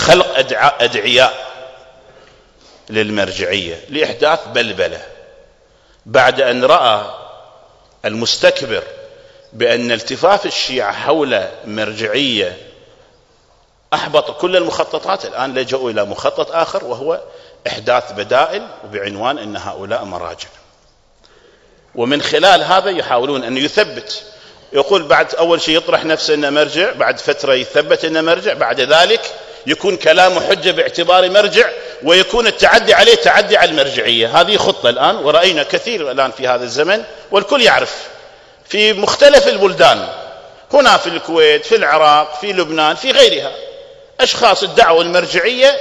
خلق أدعياء للمرجعية لإحداث بلبلة، بعد أن رأى المستكبر بأن التفاف الشيعة حول مرجعية أحبط كل المخططات. الآن لجأوا إلى مخطط آخر، وهو إحداث بدائل وبعنوان أن هؤلاء مراجع، ومن خلال هذا يحاولون أن يثبت. يقول بعد أول شيء يطرح نفسه أنه مرجع، بعد فترة يثبت أنه مرجع، بعد ذلك يكون كلامه حجة باعتبار مرجع، ويكون التعدي عليه تعدي على المرجعية. هذه خطة الآن، ورأينا كثير الآن في هذا الزمن، والكل يعرف في مختلف البلدان، هنا في الكويت، في العراق، في لبنان، في غيرها، أشخاص ادعوا المرجعية،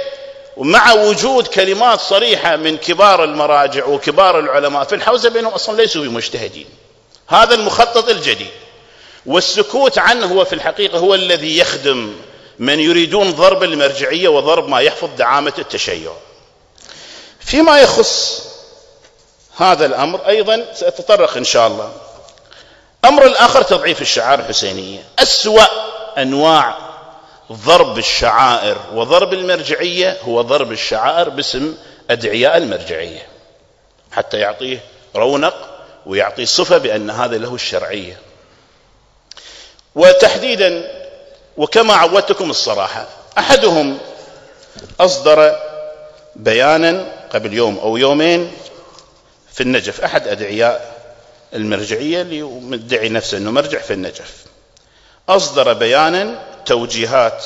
ومع وجود كلمات صريحة من كبار المراجع وكبار العلماء في الحوزة بأنهم أصلا ليسوا بمجتهدين. هذا المخطط الجديد، والسكوت عنه هو في الحقيقة هو الذي يخدم من يريدون ضرب المرجعية وضرب ما يحفظ دعامة التشيع. فيما يخص هذا الأمر أيضا سأتطرق إن شاء الله. أمر الآخر تضعيف الشعائر الحسينية. أسوأ أنواع ضرب الشعائر وضرب المرجعية هو ضرب الشعائر باسم أدعياء المرجعية، حتى يعطيه رونق ويعطيه صفة بأن هذا له الشرعية. وتحديدا وكما عودتكم الصراحة، أحدهم أصدر بيانا قبل يوم أو يومين في النجف، أحد أدعياء المرجعية اللي مدعي نفسه أنه مرجع في النجف، أصدر بيانا توجيهات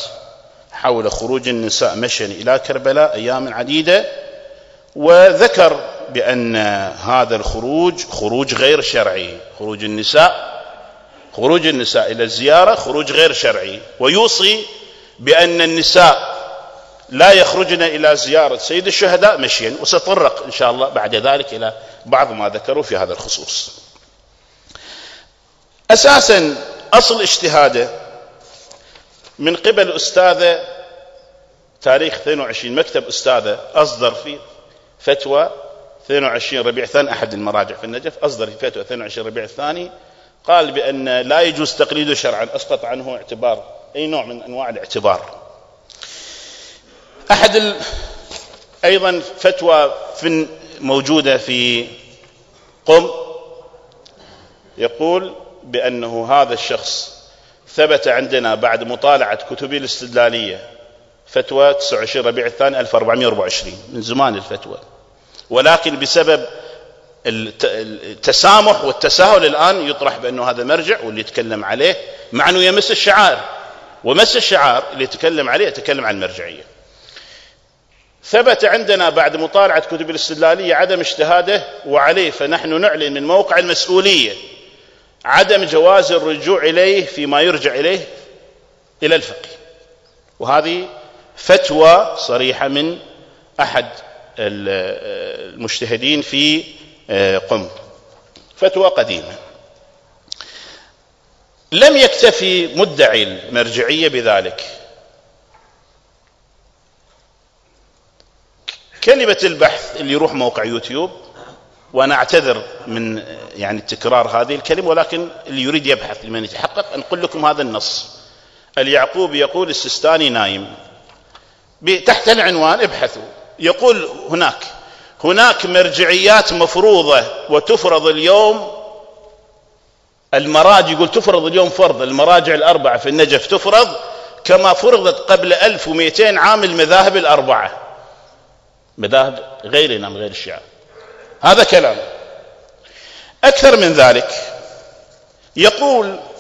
حول خروج النساء مشيا إلى كربلاء أيام عديدة، وذكر بأن هذا الخروج خروج غير شرعي، خروج النساء إلى الزيارة خروج غير شرعي، ويوصي بأن النساء لا يخرجن إلى زيارة سيد الشهداء مشيا. وسأتطرق إن شاء الله بعد ذلك إلى بعض ما ذكروا في هذا الخصوص. أساسا أصل اجتهاده من قبل أستاذة، تاريخ 22 مكتب أستاذة أصدر في فتوى 22 ربيع الثاني، أحد المراجع في النجف أصدر في فتوى 22 ربيع الثاني، قال بأن لا يجوز تقليده شرعا، أسقط عنه اعتبار أي نوع من أنواع الاعتبار. أيضا فتوى موجودة في قم يقول بأنه هذا الشخص ثبت عندنا بعد مطالعة كتبه الاستدلالية، فتوى 29 ربيع الثاني 1424، من زمان الفتوى، ولكن بسبب التسامح والتساهل الآن يطرح بأنه هذا مرجع واللي يتكلم عليه، مع أنه يمس الشعائر، ومس الشعائر اللي يتكلم عليه يتكلم عن المرجعية. ثبت عندنا بعد مطالعة كتب الاستدلالية عدم اجتهاده وعليه، فنحن نعلن من موقع المسؤولية عدم جواز الرجوع إليه فيما يرجع إليه إلى الفقه. وهذه فتوى صريحة من أحد المجتهدين في قم، فتوى قديمة. لم يكتفي مدعي المرجعية بذلك. كلمة البحث اللي يروح موقع يوتيوب، وأنا أعتذر من تكرار هذه الكلمة، ولكن اللي يريد يبحث لمن يتحقق أنقل لكم هذا النص. اليعقوبي يقول السيستاني نايم، تحت العنوان ابحثوا، يقول هناك مرجعيات مفروضة وتفرض اليوم، المراجع يقول تفرض اليوم فرض، المراجع الأربعة في النجف تفرض كما فرضت قبل 1200 عام المذاهب الأربعة، مذاهب غيرنا من غير الشيعة. هذا كلام. أكثر من ذلك،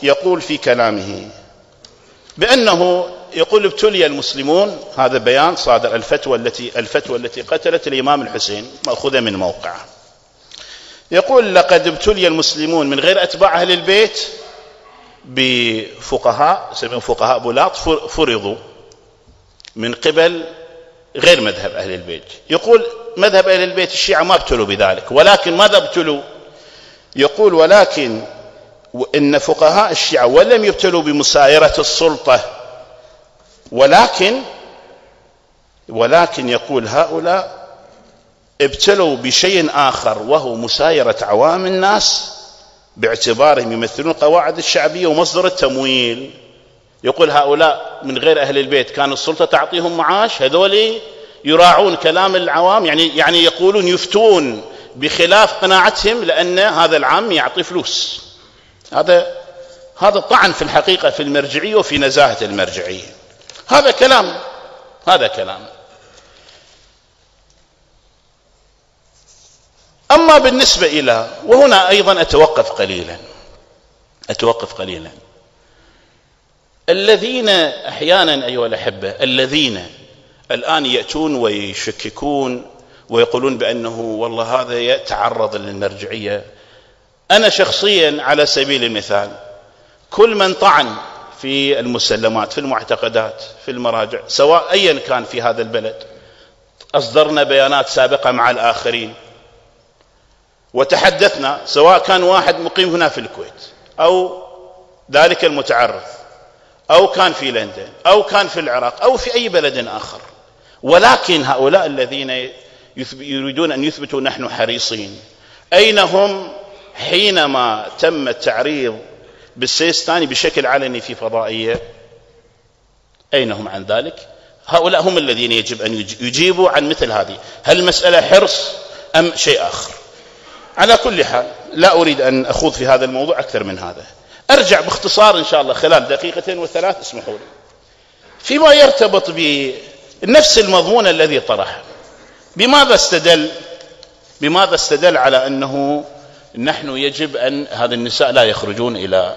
يقول في كلامه بأنه يقول ابتلي المسلمون، هذا بيان صادر الفتوى التي قتلت الإمام الحسين مأخوذة من موقعه، يقول لقد ابتلي المسلمون من غير أتباع أهل البيت بفقهاء يسمون فقهاء بلاط فرضوا من قبل غير مذهب أهل البيت. يقول مذهب أهل البيت الشيعة ما ابتلوا بذلك، ولكن ماذا ابتلوا؟ يقول ولكن إن فقهاء الشيعة ولم يبتلوا بمسايرة السلطة، ولكن يقول هؤلاء ابتلوا بشيء آخر، وهو مسايرة عوام الناس باعتبارهم يمثلون قواعد الشعبية ومصدر التمويل. يقول هؤلاء من غير أهل البيت كان السلطة تعطيهم معاش، هذول يراعون كلام العوام، يعني يقولون يفتون بخلاف قناعتهم لأن هذا العام يعطي فلوس. هذا طعن في الحقيقة في المرجعية وفي نزاهة المرجعية. هذا كلام. أما بالنسبة إلى، وهنا أيضا أتوقف قليلا، الذين أحيانا أيها الأحبة، الذين الآن يأتون ويشككون ويقولون بأنه والله هذا يتعرض للمرجعية. أنا شخصيا على سبيل المثال كل من طعن في المسلمات، في المعتقدات، في المراجع، سواء أيا كان في هذا البلد، أصدرنا بيانات سابقة مع الآخرين وتحدثنا، سواء كان واحد مقيم هنا في الكويت أو ذلك المتعرض، أو كان في لندن، أو كان في العراق، أو في أي بلد آخر. ولكن هؤلاء الذين يريدون أن يثبتوا نحن حريصين، أين هم حينما تم التعريض بالسيستاني بشكل علني في فضائية؟ أين هم عن ذلك؟ هؤلاء هم الذين يجب أن يجيبوا عن مثل هذه. هل المسألة حرص أم شيء آخر؟ على كل حال لا أريد أن أخوض في هذا الموضوع أكثر من هذا. أرجع باختصار إن شاء الله خلال 2 و3 دقائق، اسمحوا لي، فيما يرتبط بنفس المضمون الذي طرحه. بماذا استدل على أنه نحن يجب أن هذا النساء لا يخرجون إلى،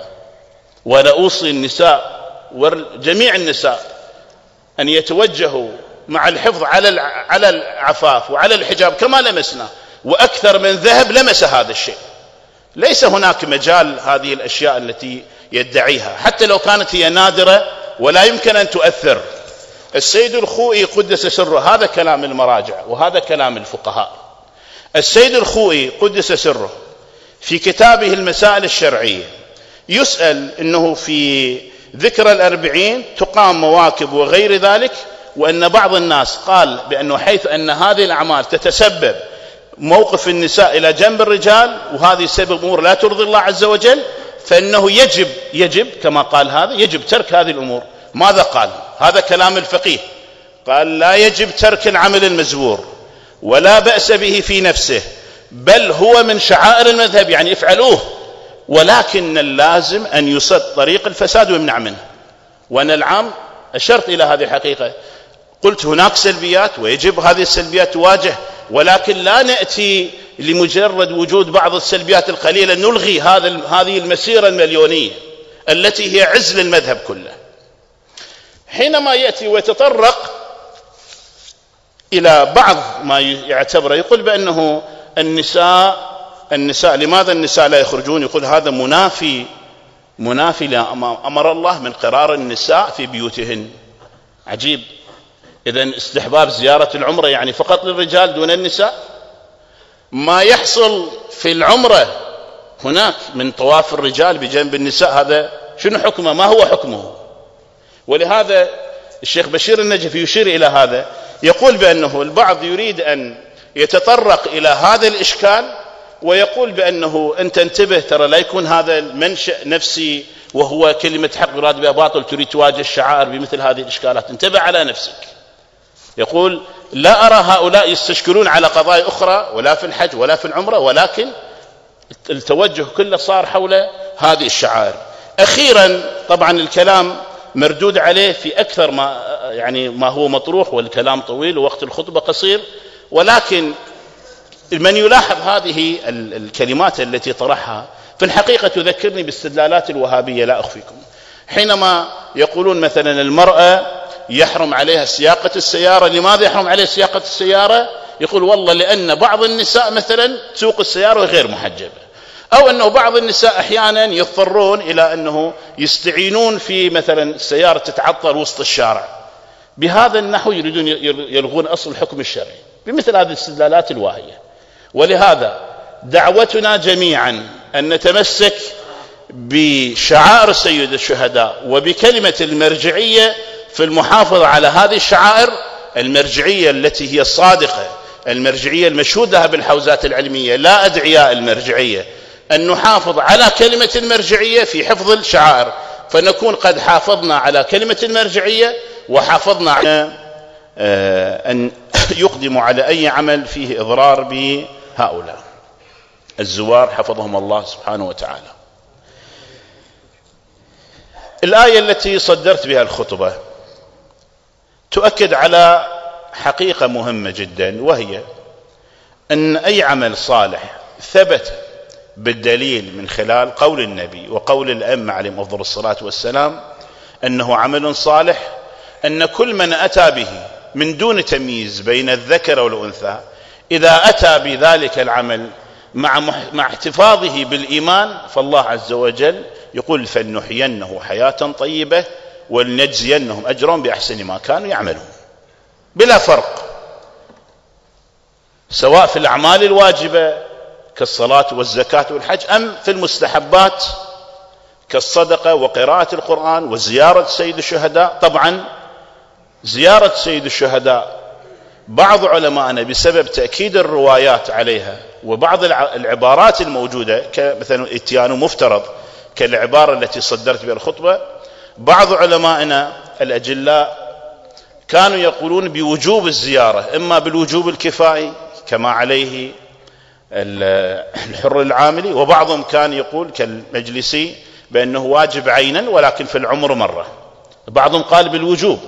ولا أوصي النساء وجميع النساء أن يتوجهوا مع الحفظ على العفاف وعلى الحجاب كما لمسنا، وأكثر من ذهب لمس هذا الشيء. ليس هناك مجال هذه الأشياء التي يدعيها، حتى لو كانت هي نادرة ولا يمكن أن تؤثر. السيد الخوئي قدس سره، هذا كلام المراجع وهذا كلام الفقهاء. السيد الخوئي قدس سره في كتابه المسائل الشرعية يسأل أنه في ذكر 40 تقام مواكب وغير ذلك، وأن بعض الناس قال بأنه حيث أن هذه الأعمال تتسبب موقف النساء إلى جنب الرجال، وهذه سبب أمور لا ترضي الله عز وجل، فإنه يجب كما قال هذا، يجب ترك هذه الأمور. ماذا قال؟ هذا كلام الفقيه. قال لا يجب ترك العمل المزبور ولا بأس به في نفسه، بل هو من شعائر المذهب، يعني افعلوه، ولكن اللازم أن يصد طريق الفساد ويمنع منه. وأنا العام أشرت إلى هذه الحقيقة، قلت هناك سلبيات ويجب هذه السلبيات تواجه، ولكن لا نأتي لمجرد وجود بعض السلبيات القليلة نلغي هذه المسيرة المليونية التي هي عز للمذهب كله. حينما يأتي ويتطرق إلى بعض ما يعتبره، يقول بأنه النساء لماذا النساء لا يخرجون؟ يقول هذا منافي لما أمر الله من قرار النساء في بيوتهن. عجيب. إذن استحباب زيارة العمرة يعني فقط للرجال دون النساء؟ ما يحصل في العمرة هناك من طواف الرجال بجنب النساء، هذا شنو حكمه؟ ما هو حكمه؟ ولهذا الشيخ بشير النجفي يشير إلى هذا، يقول بأنه البعض يريد أن يتطرق إلى هذا الإشكال ويقول بأنه أنت انتبه، ترى لا يكون هذا المنشأ نفسي وهو كلمة حق يراد بها باطل، تريد تواجه الشعائر بمثل هذه الإشكالات، انتبه على نفسك. يقول لا أرى هؤلاء يستشكلون على قضايا أخرى ولا في الحج ولا في العمرة، ولكن التوجه كله صار حول هذه الشعائر. أخيرا طبعا الكلام مردود عليه في أكثر ما هو مطروح، والكلام طويل ووقت الخطبة قصير، ولكن من يلاحظ هذه الكلمات التي طرحها في الحقيقة تذكرني باستدلالات الوهابية لا أخفيكم، حينما يقولون مثلا المرأة يحرم عليها سياقة السيارة. لماذا يحرم عليها سياقة السيارة؟ يقول والله لأن بعض النساء مثلا تسوق السيارة غير محجبة، أو أنه بعض النساء أحيانا يضطرون إلى أنه يستعينون في مثلا السيارة تتعطل وسط الشارع. بهذا النحو يريدون يلغون أصل الحكم الشرعي بمثل هذه الاستدلالات الواهية. ولهذا دعوتنا جميعا أن نتمسك بشعائر سيد الشهداء وبكلمة المرجعية في المحافظة على هذه الشعائر، المرجعية التي هي الصادقة، المرجعية المشهود لها بالحوزات العلمية، لا أدعياء المرجعية، أن نحافظ على كلمة المرجعية في حفظ الشعائر. فنكون قد حافظنا على كلمة المرجعية، وحافظنا على أن يقدموا على أي عمل فيه إضرار بهؤلاء الزوار حفظهم الله سبحانه وتعالى. الآية التي صدرت بها الخطبة تؤكد على حقيقة مهمة جدا، وهي أن أي عمل صالح ثبت بالدليل من خلال قول النبي وقول الأئمة عليهم أفضل الصلاة والسلام أنه عمل صالح، أن كل من أتى به من دون تمييز بين الذكر والأنثى إذا أتى بذلك العمل مع احتفاظه بالإيمان، فالله عز وجل يقول فلنحيينه حياة طيبة ولنجزينهم أجرهم بأحسن ما كانوا يعملون، بلا فرق، سواء في الأعمال الواجبة كالصلاة والزكاة والحج، أم في المستحبات كالصدقة وقراءة القرآن وزيارة سيد الشهداء. طبعا زيارة سيد الشهداء بعض علماءنا بسبب تأكيد الروايات عليها وبعض العبارات الموجودة كمثلا اتيان مفترض كالعبارة التي صدرت بها الخطبة، بعض علمائنا الأجلاء كانوا يقولون بوجوب الزيارة، إما بالوجوب الكفائي كما عليه الحر العاملي، وبعضهم كان يقول كالمجلسي بأنه واجب عينا ولكن في العمر مرة، بعضهم قال بالوجوب،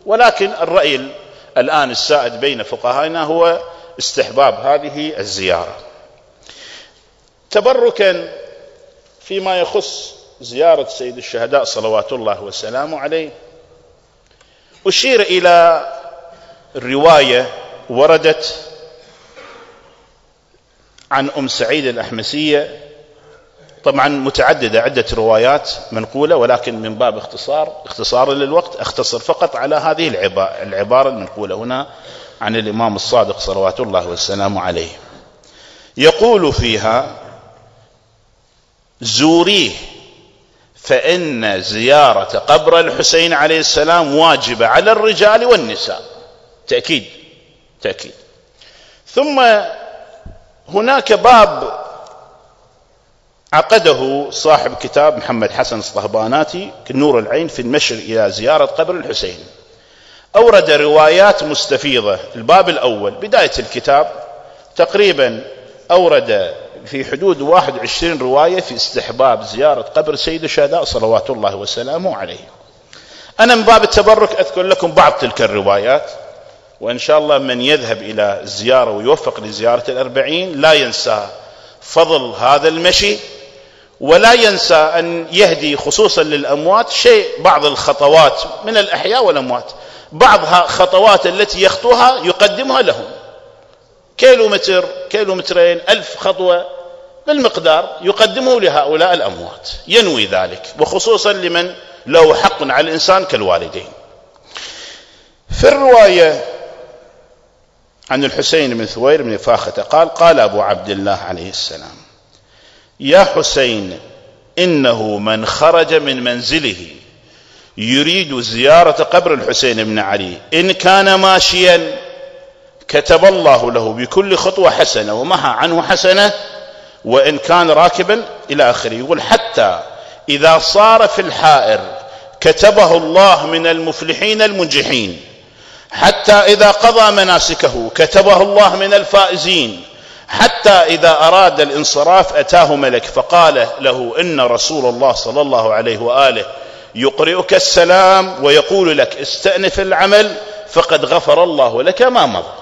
ولكن الرأي الآن السائد بين فقهائنا هو استحباب هذه الزيارة. تبركا فيما يخص زيارة سيد الشهداء صلوات الله وسلامه عليه، أشير إلى الرواية وردت عن أم سعيد الأحمسية، طبعا متعددة عدة روايات منقولة، ولكن من باب اختصار للوقت اختصر فقط على هذه العبارة المنقولة هنا عن الإمام الصادق صلوات الله والسلام عليه. يقول فيها: زوريه فإن زيارة قبر الحسين عليه السلام واجبة على الرجال والنساء. تأكيد. ثم هناك باب عقده صاحب كتاب محمد حسن الصهباناتي كنور العين في المشر إلى زيارة قبر الحسين، أورد روايات مستفيضة. الباب الأول بداية الكتاب تقريبا أورد في حدود 21 رواية في استحباب زيارة قبر سيد الشهداء صلوات الله وسلامه عليه. أنا من باب التبرك أذكر لكم بعض تلك الروايات، وإن شاء الله من يذهب إلى الزيارة ويوفق لزيارة الأربعين لا ينسى فضل هذا المشي، ولا ينسى أن يهدي خصوصا للأموات بعض الخطوات من الأحياء والأموات، بعض خطوات التي يخطوها يقدمها لهم، كيلومتر كيلومترين 1000 خطوة بالمقدار يقدمه لهؤلاء الأموات، ينوي ذلك، وخصوصا لمن له حق على الإنسان كالوالدين. في الرواية عن الحسين بن ثوير بن فاخة قال أبو عبد الله عليه السلام: يا حسين، إنه من خرج من منزله يريد زيارة قبر الحسين بن علي إن كان ماشيا كتب الله له بكل خطوة حسنة ومحى عنه حسنة، وإن كان راكبا إلى آخره. يقول: حتى إذا صار في الحائر كتبه الله من المفلحين المنجحين، حتى إذا قضى مناسكه كتبه الله من الفائزين، حتى إذا أراد الانصراف أتاه ملك فقال له: إن رسول الله صلى الله عليه وآله يقرئك السلام ويقول لك استأنف العمل فقد غفر الله لك ما مضى.